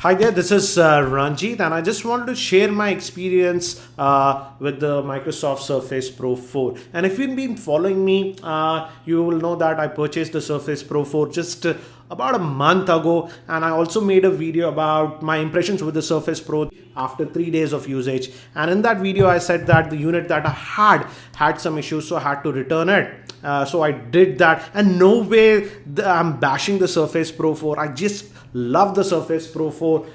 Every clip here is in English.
Hi there, this is Ranjit, and I just wanted to share my experience with the Microsoft Surface Pro 4. And if you've been following me, you will know that I purchased the Surface Pro 4 just about a month ago, and I also made a video about my impressions with the Surface Pro after 3 days of usage. And in that video, I said that the unit that I had some issues, so I had to return it. So I did that, and no way I'm bashing the Surface Pro 4. I just love the Surface Pro 4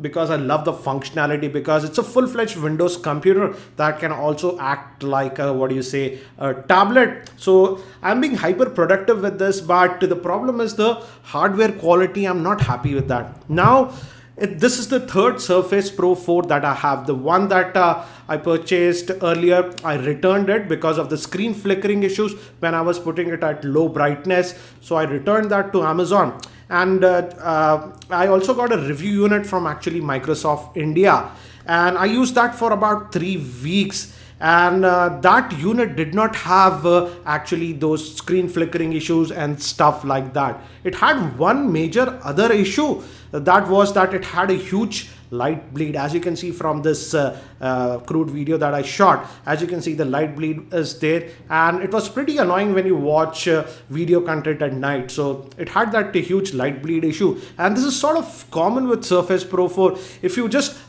because I love the functionality, because it's a full-fledged Windows computer that can also act like a tablet. So I'm being hyper productive with this, but the problem is the hardware quality. I'm not happy with that. Now this is the third Surface Pro 4 that I have. The one that I purchased earlier, I returned it because of the screen flickering issues when I was putting it at low brightness. So I returned that to Amazon. And I also got a review unit from actually Microsoft India. And I used that for about 3 weeks. And that unit did not have actually those screen flickering issues and stuff like that. It had one major other issue, that was that it had a huge light bleed. As you can see from this crude video that I shot, as you can see, the light bleed is there, and it was pretty annoying when you watch video content at night. So it had that huge light bleed issue, and this is sort of common with Surface Pro 4.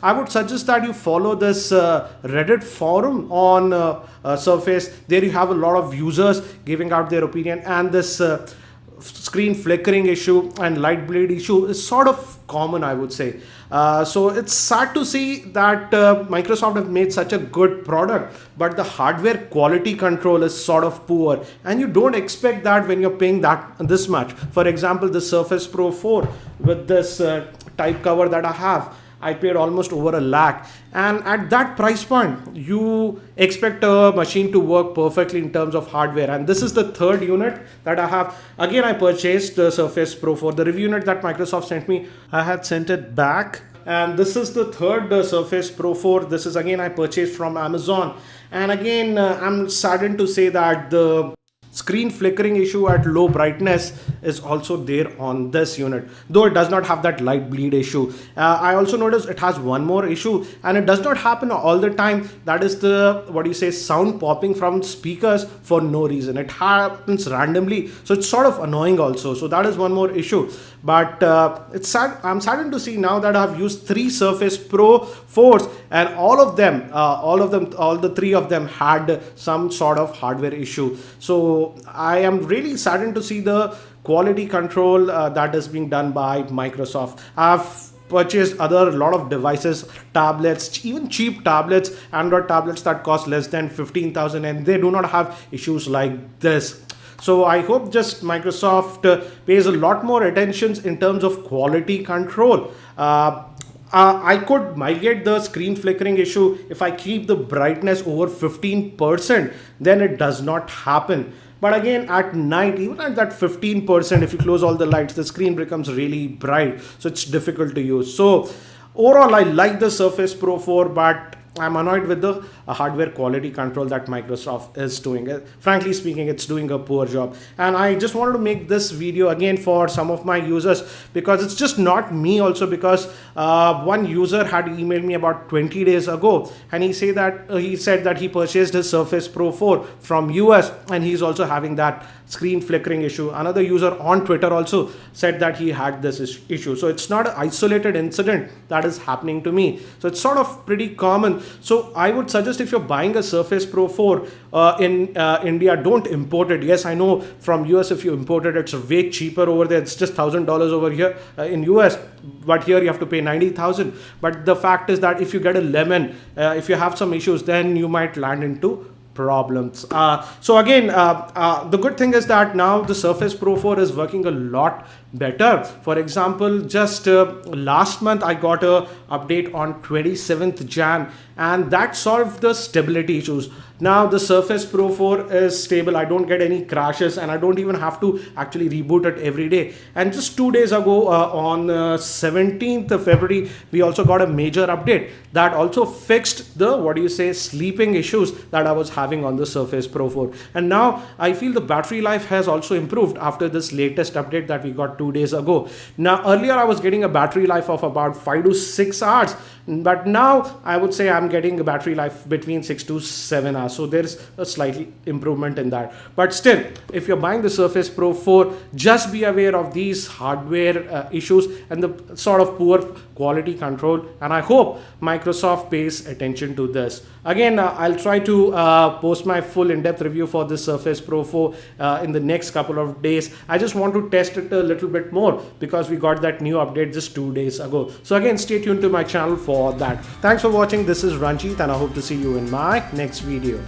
I would suggest that you follow this Reddit forum on Surface. There you have a lot of users giving out their opinion, and this screen flickering issue and light bleed issue is sort of common, I would say. So it's sad to see that Microsoft have made such a good product, but the hardware quality control is sort of poor, and you don't expect that when you're paying this much. For example, the Surface Pro 4 with this type cover that I have, I paid almost over a lakh, and at that price point you expect a machine to work perfectly in terms of hardware. And this is the third unit that I have. Again, I purchased the Surface Pro 4. The review unit that Microsoft sent me, I had sent it back, and this is the third Surface Pro 4. This is again I purchased from Amazon, and again I'm saddened to say that the screen flickering issue at low brightness is also there on this unit, though it does not have that light bleed issue. I also noticed it has one more issue, and it does not happen all the time. That is the sound popping from speakers for no reason. It happens randomly, so it's sort of annoying also. So that is one more issue. But it's sad. I'm saddened to see now that I've used 3 Surface Pro 4s, and all the three of them had some sort of hardware issue. So I am really saddened to see the quality control that is being done by Microsoft. I've purchased a lot of devices, tablets, even cheap tablets, Android tablets that cost less than 15,000, and they do not have issues like this. So I hope just Microsoft pays a lot more attention in terms of quality control. I could mitigate the screen flickering issue if I keep the brightness over 15%, then it does not happen. But again, at night, even at that 15%, if you close all the lights, the screen becomes really bright. So it's difficult to use. So overall, I like the Surface Pro 4, but I'm annoyed with the hardware quality control that Microsoft is doing. Frankly speaking, it's doing a poor job. And I just wanted to make this video again for some of my users, because it's just not me also, because one user had emailed me about 20 days ago, and he said that he purchased his Surface Pro 4 from US, and he's also having that screen flickering issue. Another user on Twitter also said that he had this issue. So it's not an isolated incident that is happening to me. So it's sort of pretty common. So I would suggest, if you're buying a Surface Pro 4 in India, don't import it. Yes, I know from US, if you import it, it's way cheaper over there. It's just $1,000 over here in US, but here you have to pay 90,000. But the fact is that if you get a lemon, if you have some issues, then you might land into problems. So again, the good thing is that now the Surface Pro 4 is working a lot better. For example, just last month I got a update on 27th Jan, and that solved the stability issues. Now the Surface Pro 4 is stable. I don't get any crashes, and I don't even have to actually reboot it every day. And just 2 days ago, on 17th of February, we also got a major update that also fixed the sleeping issues that I was having on the Surface Pro 4. And now I feel the battery life has also improved after this latest update that we got 2 days ago. Now earlier I was getting a battery life of about 5 to 6 hours, but now I would say I'm getting a battery life between 6 to 7 hours. So there's a slight improvement in that. But still, if you're buying the Surface Pro 4, just be aware of these hardware issues and the sort of poor quality control, and I hope Microsoft pays attention to this. Again, I'll try to post my full in-depth review for this Surface Pro 4 in the next couple of days. I just want to test it a little bit more because we got that new update just 2 days ago. So again, stay tuned to my channel for that. Thanks for watching. This is Ranjit, and I hope to see you in my next video.